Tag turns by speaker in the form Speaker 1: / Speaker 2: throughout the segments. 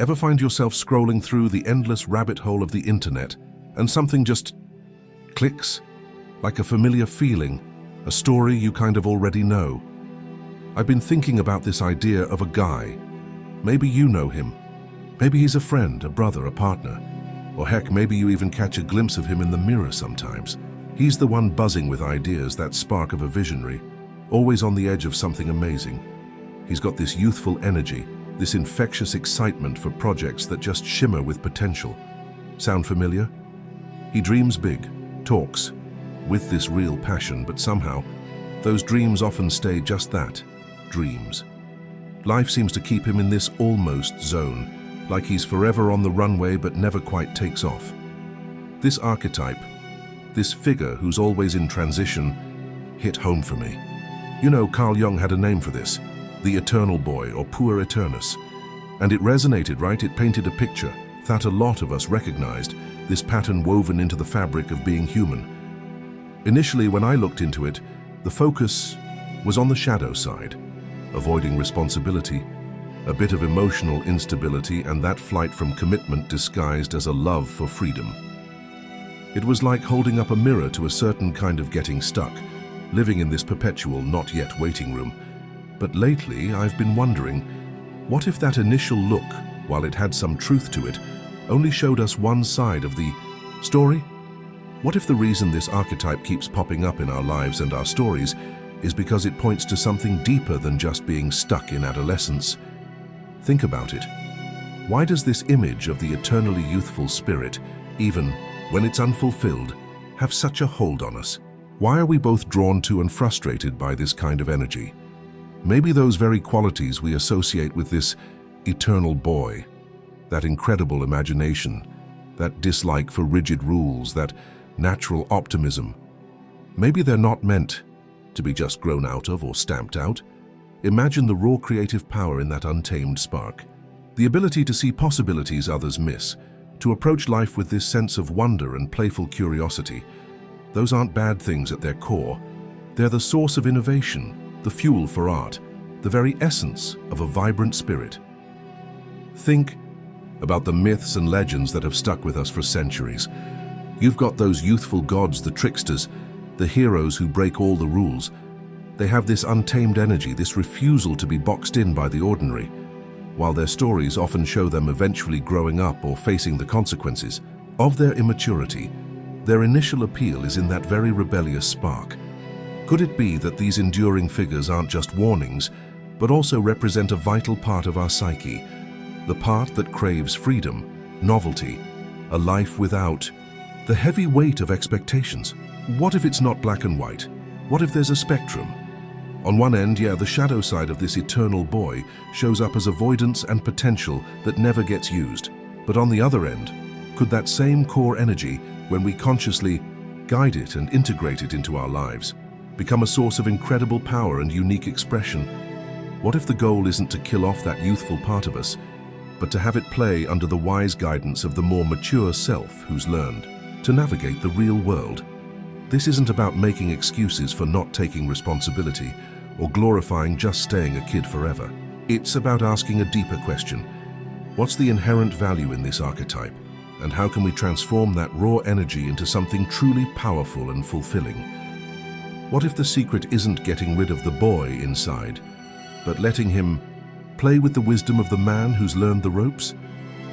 Speaker 1: Ever find yourself scrolling through the endless rabbit hole of the internet and something just clicks? Like a familiar feeling, a story you kind of already know. I've been thinking about this idea of a guy. Maybe you know him. Maybe he's a friend, a brother, a partner. Or heck, maybe you even catch a glimpse of him in the mirror sometimes. He's the one buzzing with ideas, that spark of a visionary, always on the edge of something amazing. He's got this youthful energy, this infectious excitement for projects that just shimmer with potential. Sound familiar? He dreams big, talks, with this real passion, but somehow, those dreams often stay just that, dreams. Life seems to keep him in this almost zone, like he's forever on the runway but never quite takes off. This archetype, this figure who's always in transition, hit home for me. You know, Carl Jung had a name for this, the eternal boy, or puer aeternus. And it resonated, right? It painted a picture that a lot of us recognized, this pattern woven into the fabric of being human. Initially, when I looked into it, the focus was on the shadow side, avoiding responsibility, a bit of emotional instability, and that flight from commitment disguised as a love for freedom. It was like holding up a mirror to a certain kind of getting stuck, living in this perpetual not yet waiting room. But lately, I've been wondering, what if that initial look, while it had some truth to it, only showed us one side of the story? What if the reason this archetype keeps popping up in our lives and our stories is because it points to something deeper than just being stuck in adolescence? Think about it. Why does this image of the eternally youthful spirit, even when it's unfulfilled, have such a hold on us? Why are we both drawn to and frustrated by this kind of energy? Maybe those very qualities we associate with this eternal boy, that incredible imagination, that dislike for rigid rules, that natural optimism, maybe they're not meant to be just grown out of or stamped out. Imagine the raw creative power in that untamed spark, the ability to see possibilities others miss, to approach life with this sense of wonder and playful curiosity. Those aren't bad things at their core. They're the source of innovation, the fuel for art, the very essence of a vibrant spirit. Think about the myths and legends that have stuck with us for centuries. You've got those youthful gods, the tricksters, the heroes who break all the rules. They have this untamed energy, this refusal to be boxed in by the ordinary, while their stories often show them eventually growing up or facing the consequences of their immaturity. Their initial appeal is in that very rebellious spark. Could it be that these enduring figures aren't just warnings, but also represent a vital part of our psyche, the part that craves freedom, novelty, a life without the heavy weight of expectations? What if it's not black and white? What if there's a spectrum? On one end, the shadow side of this eternal boy shows up as avoidance and potential that never gets used. But on the other end, could that same core energy, when we consciously guide it and integrate it into our lives, become a source of incredible power and unique expression? What if the goal isn't to kill off that youthful part of us, but to have it play under the wise guidance of the more mature self who's learned to navigate the real world? This isn't about making excuses for not taking responsibility or glorifying just staying a kid forever. It's about asking a deeper question. What's the inherent value in this archetype? And how can we transform that raw energy into something truly powerful and fulfilling? What if the secret isn't getting rid of the boy inside, but letting him play with the wisdom of the man who's learned the ropes?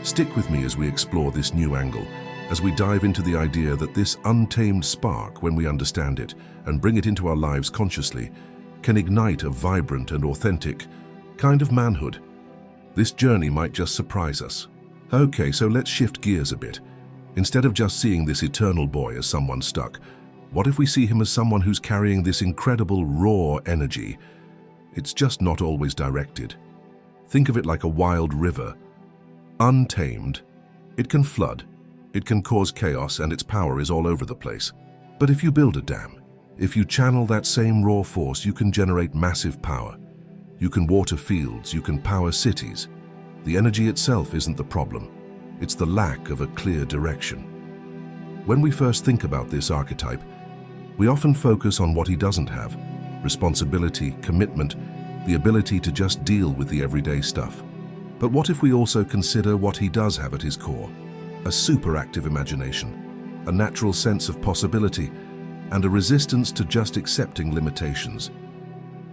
Speaker 1: Stick with me as we explore this new angle, as we dive into the idea that this untamed spark, when we understand it and bring it into our lives consciously, can ignite a vibrant and authentic kind of manhood. This journey might just surprise us. Okay, so let's shift gears a bit. Instead of just seeing this eternal boy as someone stuck, what if we see him as someone who's carrying this incredible raw energy? It's just not always directed. Think of it like a wild river. Untamed, it can flood, it can cause chaos, and its power is all over the place. But if you build a dam, if you channel that same raw force, you can generate massive power. You can water fields, you can power cities. The energy itself isn't the problem. It's the lack of a clear direction. When we first think about this archetype, we often focus on what he doesn't have: responsibility, commitment, the ability to just deal with the everyday stuff. But what if we also consider what he does have at his core? A superactive imagination, a natural sense of possibility, and a resistance to just accepting limitations.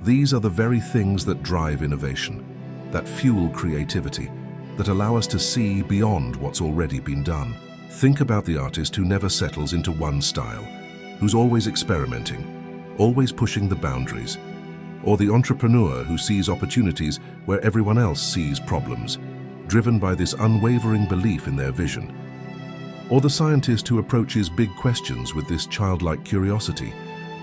Speaker 1: These are the very things that drive innovation, that fuel creativity, that allow us to see beyond what's already been done. Think about the artist who never settles into one style, who's always experimenting, always pushing the boundaries, or the entrepreneur who sees opportunities where everyone else sees problems, driven by this unwavering belief in their vision. Or the scientist who approaches big questions with this childlike curiosity,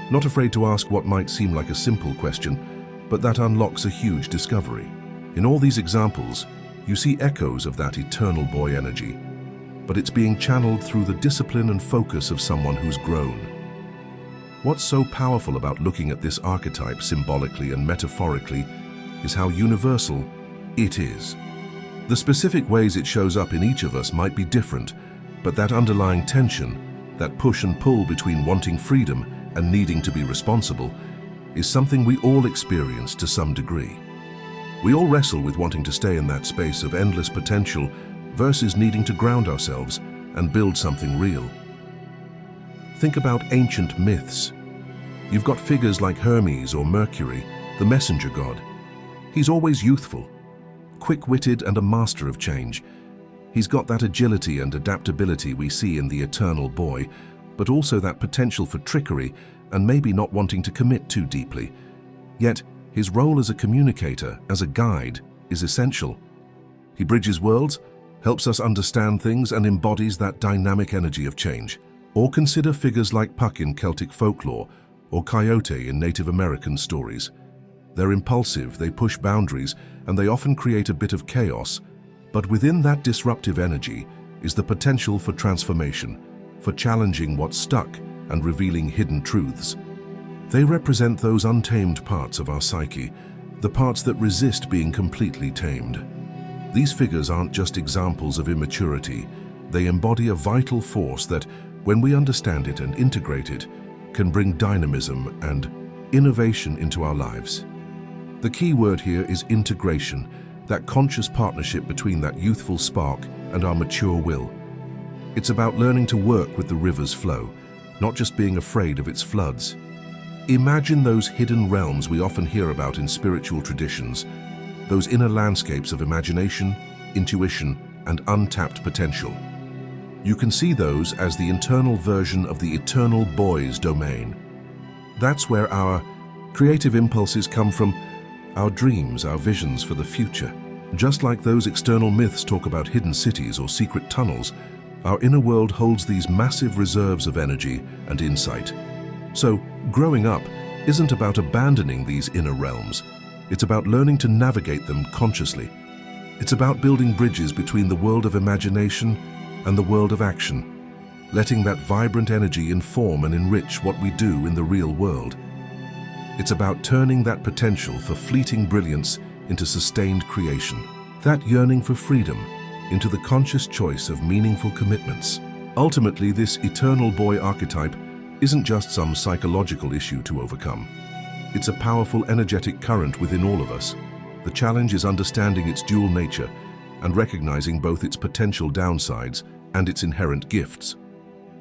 Speaker 1: not afraid to ask what might seem like a simple question, but that unlocks a huge discovery. In all these examples, you see echoes of that eternal boy energy, but it's being channeled through the discipline and focus of someone who's grown. What's so powerful about looking at this archetype symbolically and metaphorically is how universal it is. The specific ways it shows up in each of us might be different, but that underlying tension, that push and pull between wanting freedom and needing to be responsible, is something we all experience to some degree. We all wrestle with wanting to stay in that space of endless potential versus needing to ground ourselves and build something real. Think about ancient myths. You've got figures like Hermes or Mercury, the messenger god. He's always youthful, quick-witted and a master of change. He's got that agility and adaptability we see in the eternal boy, but also that potential for trickery and maybe not wanting to commit too deeply. Yet, his role as a communicator, as a guide, is essential. He bridges worlds, helps us understand things, and embodies that dynamic energy of change. Or consider figures like Puck in Celtic folklore, or Coyote in Native American stories. They're impulsive, they push boundaries, and they often create a bit of chaos. But within that disruptive energy is the potential for transformation, for challenging what's stuck and revealing hidden truths. They represent those untamed parts of our psyche, the parts that resist being completely tamed. These figures aren't just examples of immaturity. They embody a vital force that, when we understand it and integrate it, can bring dynamism and innovation into our lives. The key word here is integration, that conscious partnership between that youthful spark and our mature will. It's about learning to work with the river's flow, not just being afraid of its floods. Imagine those hidden realms we often hear about in spiritual traditions, those inner landscapes of imagination, intuition, and untapped potential. You can see those as the internal version of the eternal boy's domain. That's where our creative impulses come from, our dreams, our visions for the future. Just like those external myths talk about hidden cities or secret tunnels, our inner world holds these massive reserves of energy and insight. So, growing up isn't about abandoning these inner realms. It's about learning to navigate them consciously. It's about building bridges between the world of imagination and the world of action, letting that vibrant energy inform and enrich what we do in the real world. It's about turning that potential for fleeting brilliance into sustained creation, that yearning for freedom into the conscious choice of meaningful commitments. Ultimately, this eternal boy archetype isn't just some psychological issue to overcome. It's a powerful, energetic current within all of us. The challenge is understanding its dual nature and recognizing both its potential downsides and its inherent gifts.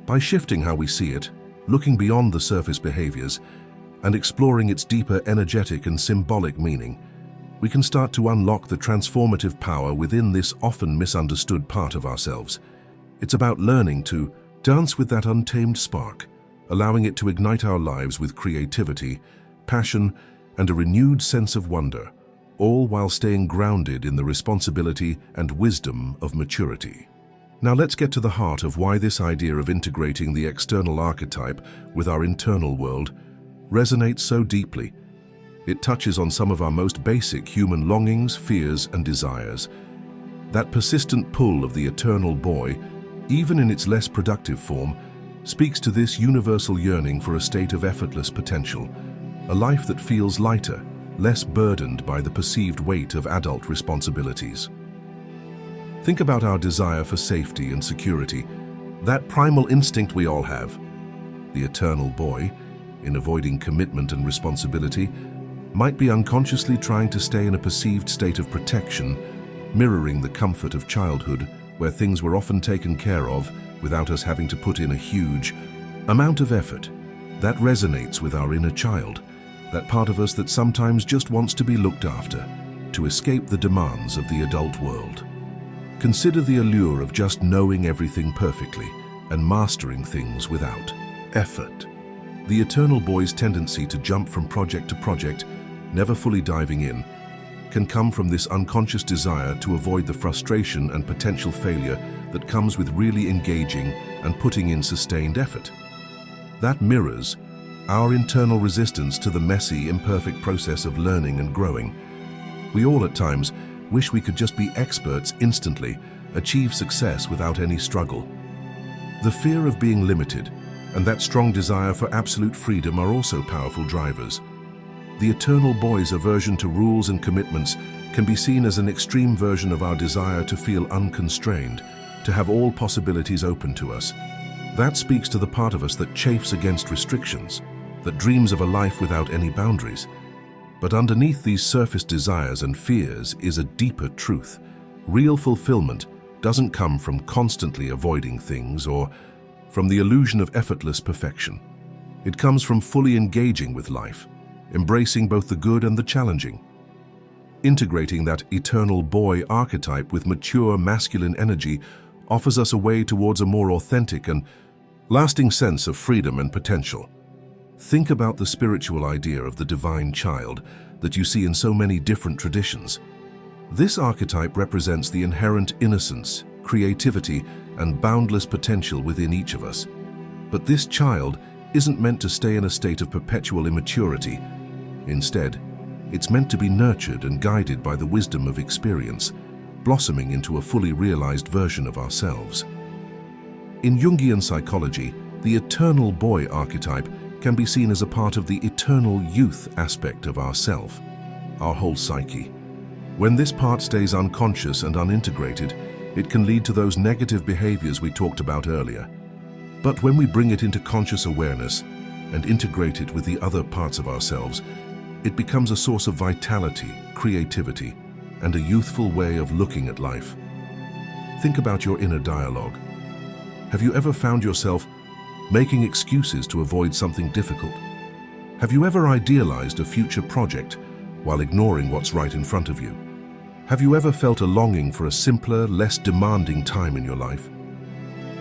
Speaker 1: By shifting how we see it, looking beyond the surface behaviors, and exploring its deeper energetic and symbolic meaning, we can start to unlock the transformative power within this often misunderstood part of ourselves. It's about learning to dance with that untamed spark, allowing it to ignite our lives with creativity, passion, and a renewed sense of wonder, all while staying grounded in the responsibility and wisdom of maturity. Now let's get to the heart of why this idea of integrating the external archetype with our internal world resonates so deeply. It touches on some of our most basic human longings, fears, and desires. That persistent pull of the eternal boy, even in its less productive form, speaks to this universal yearning for a state of effortless potential, a life that feels lighter, less burdened by the perceived weight of adult responsibilities. Think about our desire for safety and security, that primal instinct we all have. The eternal boy, in avoiding commitment and responsibility, might be unconsciously trying to stay in a perceived state of protection, mirroring the comfort of childhood, where things were often taken care of without us having to put in a huge amount of effort. That resonates with our inner child, that part of us that sometimes just wants to be looked after, to escape the demands of the adult world. Consider the allure of just knowing everything perfectly and mastering things without effort. The eternal boy's tendency to jump from project to project, never fully diving in, can come from this unconscious desire to avoid the frustration and potential failure that comes with really engaging and putting in sustained effort. That mirrors our internal resistance to the messy, imperfect process of learning and growing. We all at times wish we could just be experts instantly, achieve success without any struggle. The fear of being limited and that strong desire for absolute freedom are also powerful drivers. The eternal boy's aversion to rules and commitments can be seen as an extreme version of our desire to feel unconstrained, to have all possibilities open to us. That speaks to the part of us that chafes against restrictions, that dreams of a life without any boundaries. But underneath these surface desires and fears is a deeper truth. Real fulfillment doesn't come from constantly avoiding things or from the illusion of effortless perfection. It comes from fully engaging with life, embracing both the good and the challenging. Integrating that eternal boy archetype with mature masculine energy offers us a way towards a more authentic and lasting sense of freedom and potential. Think about the spiritual idea of the divine child that you see in so many different traditions. This archetype represents the inherent innocence, creativity, and boundless potential within each of us. But this child isn't meant to stay in a state of perpetual immaturity. Instead, it's meant to be nurtured and guided by the wisdom of experience, blossoming into a fully realized version of ourselves. In Jungian psychology, the eternal boy archetype can be seen as a part of the eternal youth aspect of ourself, our whole psyche. When this part stays unconscious and unintegrated, it can lead to those negative behaviors we talked about earlier. But when we bring it into conscious awareness and integrate it with the other parts of ourselves, it becomes a source of vitality, creativity, and a youthful way of looking at life. Think about your inner dialogue. Have you ever found yourself making excuses to avoid something difficult? Have you ever idealized a future project while ignoring what's right in front of you? Have you ever felt a longing for a simpler, less demanding time in your life?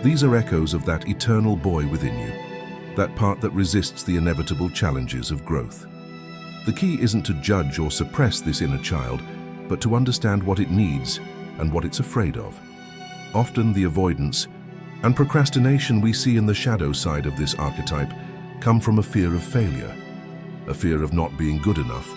Speaker 1: These are echoes of that eternal boy within you, that part that resists the inevitable challenges of growth. The key isn't to judge or suppress this inner child, but to understand what it needs and what it's afraid of. Often the avoidance and procrastination we see in the shadow side of this archetype come from a fear of failure, a fear of not being good enough,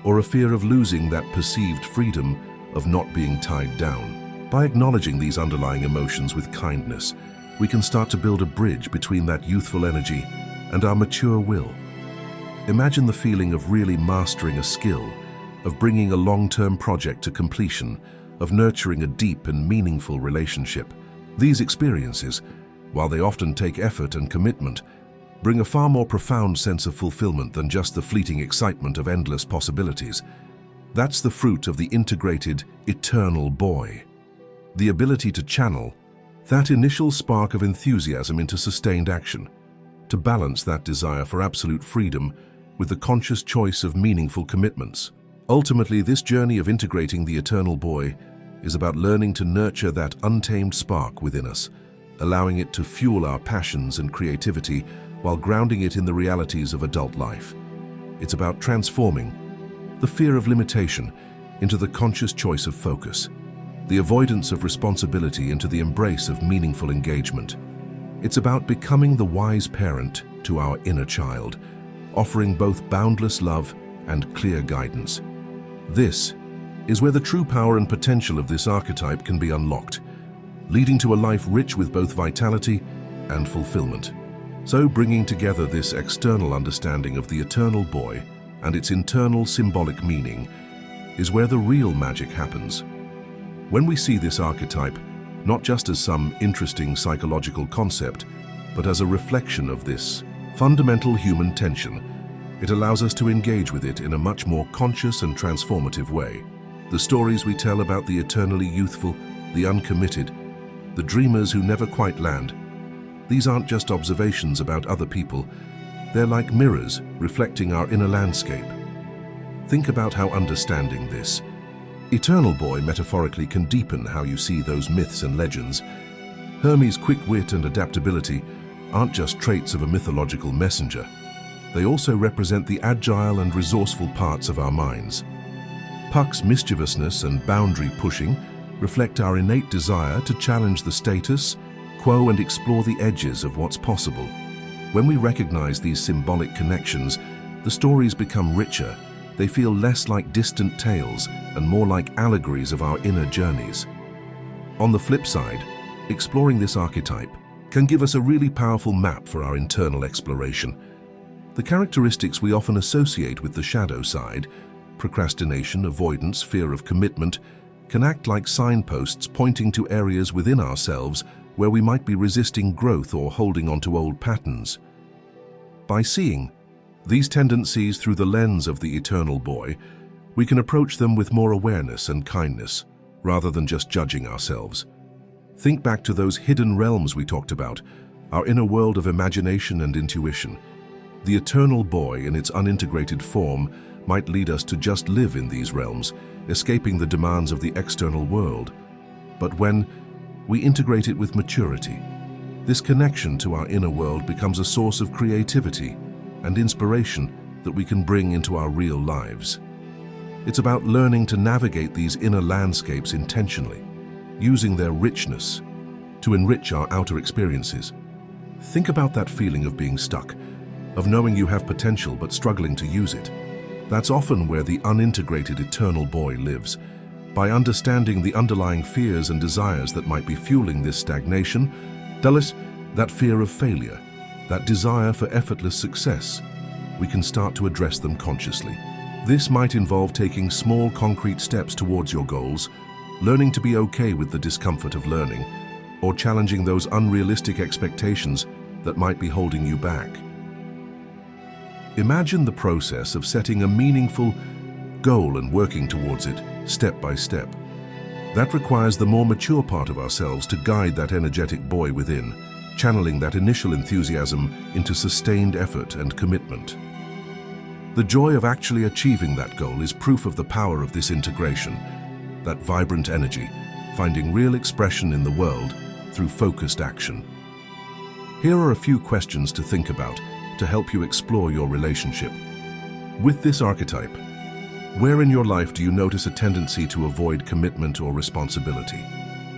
Speaker 1: or a fear of losing that perceived freedom of not being tied down. By acknowledging these underlying emotions with kindness, we can start to build a bridge between that youthful energy and our mature will. Imagine the feeling of really mastering a skill, of bringing a long-term project to completion, of nurturing a deep and meaningful relationship. These experiences, while they often take effort and commitment, bring a far more profound sense of fulfillment than just the fleeting excitement of endless possibilities. That's the fruit of the integrated, eternal boy. The ability to channel that initial spark of enthusiasm into sustained action, to balance that desire for absolute freedom with the conscious choice of meaningful commitments. Ultimately, this journey of integrating the eternal boy is about learning to nurture that untamed spark within us, allowing it to fuel our passions and creativity while grounding it in the realities of adult life. It's about transforming the fear of limitation into the conscious choice of focus, the avoidance of responsibility into the embrace of meaningful engagement. It's about becoming the wise parent to our inner child, offering both boundless love and clear guidance. This is where the true power and potential of this archetype can be unlocked, leading to a life rich with both vitality and fulfillment. So bringing together this external understanding of the eternal boy and its internal symbolic meaning is where the real magic happens. When we see this archetype, not just as some interesting psychological concept, but as a reflection of this fundamental human tension, it allows us to engage with it in a much more conscious and transformative way. The stories we tell about the eternally youthful, the uncommitted, the dreamers who never quite land. These aren't just observations about other people. They're like mirrors reflecting our inner landscape. Think about how understanding this eternal boy metaphorically can deepen how you see those myths and legends. Hermes' quick wit and adaptability aren't just traits of a mythological messenger. They also represent the agile and resourceful parts of our minds. Puck's mischievousness and boundary pushing reflect our innate desire to challenge the status quo and explore the edges of what's possible. When we recognize these symbolic connections, the stories become richer. They feel less like distant tales and more like allegories of our inner journeys. On the flip side, exploring this archetype can give us a really powerful map for our internal exploration. The characteristics we often associate with the shadow side, procrastination, avoidance, fear of commitment, can act like signposts pointing to areas within ourselves where we might be resisting growth or holding onto old patterns. By seeing these tendencies through the lens of the eternal boy, we can approach them with more awareness and kindness, rather than just judging ourselves. Think back to those hidden realms we talked about, our inner world of imagination and intuition. The eternal boy in its unintegrated form might lead us to just live in these realms, escaping the demands of the external world. But when we integrate it with maturity, this connection to our inner world becomes a source of creativity and inspiration that we can bring into our real lives. It's about learning to navigate these inner landscapes intentionally, using their richness to enrich our outer experiences. Think about that feeling of being stuck, of knowing you have potential but struggling to use it. That's often where the unintegrated eternal boy lives. By understanding the underlying fears and desires that might be fueling this stagnation, that fear of failure, that desire for effortless success, we can start to address them consciously. This might involve taking small, concrete steps towards your goals, learning to be okay with the discomfort of learning, or challenging those unrealistic expectations that might be holding you back. Imagine the process of setting a meaningful goal and working towards it, step by step. That requires the more mature part of ourselves to guide that energetic boy within, channeling that initial enthusiasm into sustained effort and commitment. The joy of actually achieving that goal is proof of the power of this integration, that vibrant energy, finding real expression in the world through focused action. Here are a few questions to think about to help you explore your relationship with this archetype. Where in your life do you notice a tendency to avoid commitment or responsibility?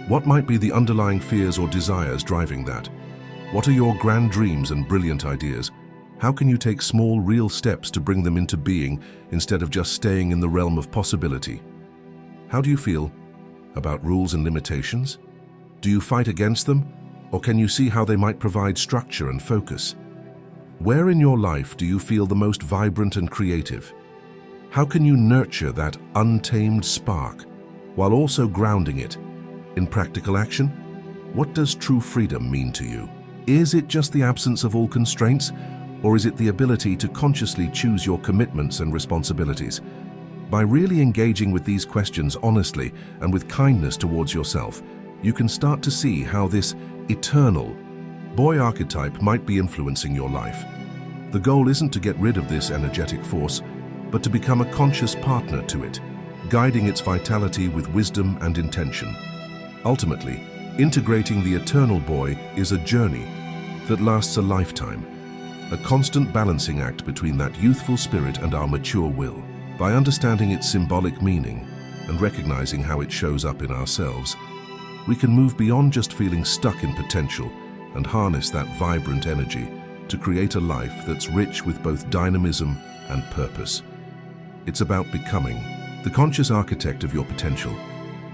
Speaker 1: What might be the underlying fears or desires driving that? What are your grand dreams and brilliant ideas? How can you take small, real steps to bring them into being instead of just staying in the realm of possibility? How do you feel about rules and limitations? Do you fight against them, or can you see how they might provide structure and focus? Where in your life do you feel the most vibrant and creative? How can you nurture that untamed spark while also grounding it in practical action? What does true freedom mean to you? Is it just the absence of all constraints, or is it the ability to consciously choose your commitments and responsibilities? By really engaging with these questions honestly and with kindness towards yourself, you can start to see how this eternal boy archetype might be influencing your life. The goal isn't to get rid of this energetic force, but to become a conscious partner to it, guiding its vitality with wisdom and intention. Ultimately, integrating the eternal boy is a journey that lasts a lifetime, a constant balancing act between that youthful spirit and our mature will. By understanding its symbolic meaning and recognizing how it shows up in ourselves, we can move beyond just feeling stuck in potential and harness that vibrant energy to create a life that's rich with both dynamism and purpose. It's about becoming the conscious architect of your potential,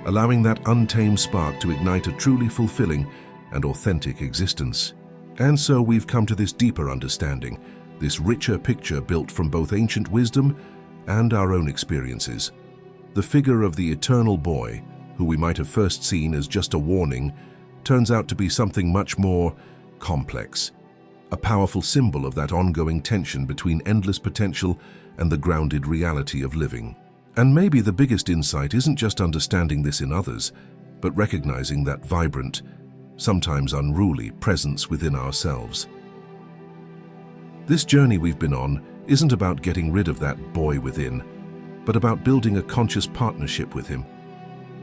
Speaker 1: allowing that untamed spark to ignite a truly fulfilling and authentic existence. And so we've come to this deeper understanding, this richer picture built from both ancient wisdom and our own experiences. The figure of the eternal boy, who we might have first seen as just a warning, turns out to be something much more complex, a powerful symbol of that ongoing tension between endless potential and the grounded reality of living. And maybe the biggest insight isn't just understanding this in others, but recognizing that vibrant, sometimes unruly presence within ourselves. This journey we've been on isn't about getting rid of that boy within, but about building a conscious partnership with him.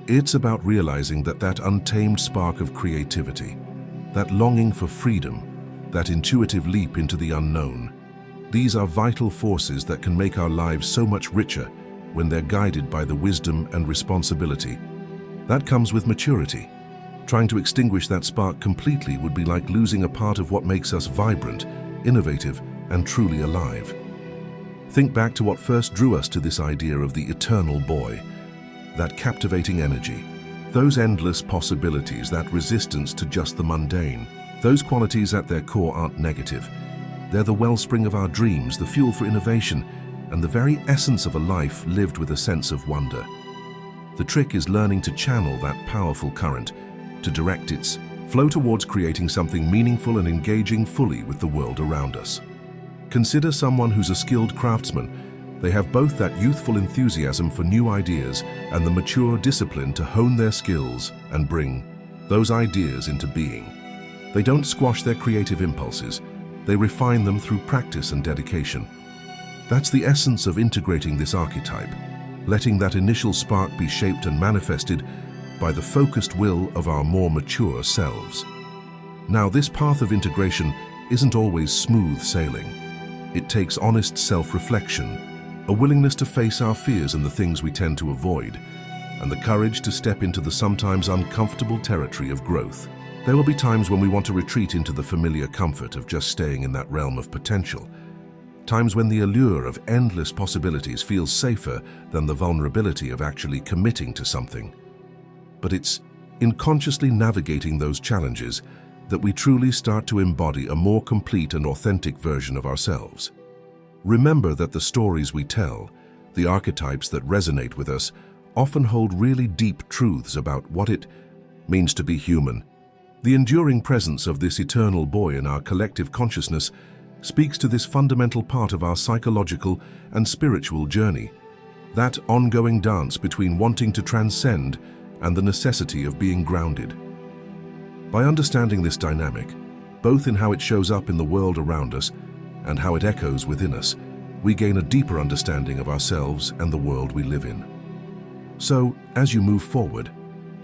Speaker 1: It's about realizing that that untamed spark of creativity, that longing for freedom, that intuitive leap into the unknown, these are vital forces that can make our lives so much richer when they're guided by the wisdom and responsibility. That comes with maturity. Trying to extinguish that spark completely would be like losing a part of what makes us vibrant, innovative, and truly alive. Think back to what first drew us to this idea of the eternal boy, that captivating energy, those endless possibilities, that resistance to just the mundane. Those qualities at their core aren't negative. They're the wellspring of our dreams, the fuel for innovation, and the very essence of a life lived with a sense of wonder. The trick is learning to channel that powerful current, to direct its flow towards creating something meaningful and engaging fully with the world around us. Consider someone who's a skilled craftsman. They have both that youthful enthusiasm for new ideas and the mature discipline to hone their skills and bring those ideas into being. They don't squash their creative impulses. They refine them through practice and dedication. That's the essence of integrating this archetype, letting that initial spark be shaped and manifested by the focused will of our more mature selves. Now, this path of integration isn't always smooth sailing. It takes honest self-reflection, a willingness to face our fears and the things we tend to avoid, and the courage to step into the sometimes uncomfortable territory of growth. There will be times when we want to retreat into the familiar comfort of just staying in that realm of potential. Times when the allure of endless possibilities feels safer than the vulnerability of actually committing to something. But it's in consciously navigating those challenges that we truly start to embody a more complete and authentic version of ourselves. Remember that the stories we tell, the archetypes that resonate with us, often hold really deep truths about what it means to be human. The enduring presence of this eternal boy in our collective consciousness speaks to this fundamental part of our psychological and spiritual journey, that ongoing dance between wanting to transcend and the necessity of being grounded. By understanding this dynamic, both in how it shows up in the world around us and how it echoes within us, we gain a deeper understanding of ourselves and the world we live in. So, as you move forward,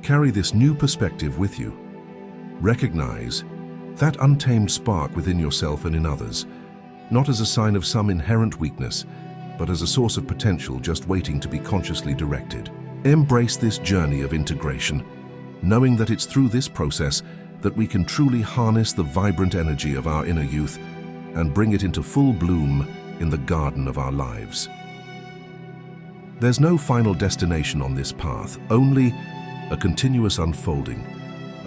Speaker 1: carry this new perspective with you. Recognize that untamed spark within yourself and in others, not as a sign of some inherent weakness, but as a source of potential just waiting to be consciously directed. Embrace this journey of integration, knowing that it's through this process that we can truly harness the vibrant energy of our inner youth and bring it into full bloom in the garden of our lives. There's no final destination on this path, only a continuous unfolding,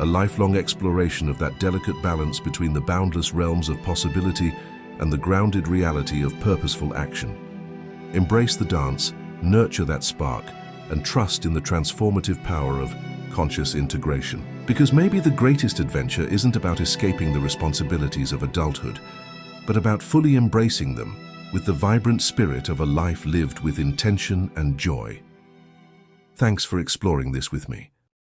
Speaker 1: a lifelong exploration of that delicate balance between the boundless realms of possibility and the grounded reality of purposeful action. Embrace the dance, nurture that spark, and trust in the transformative power of conscious integration. Because maybe the greatest adventure isn't about escaping the responsibilities of adulthood, but about fully embracing them with the vibrant spirit of a life lived with intention and joy. Thanks for exploring this with me.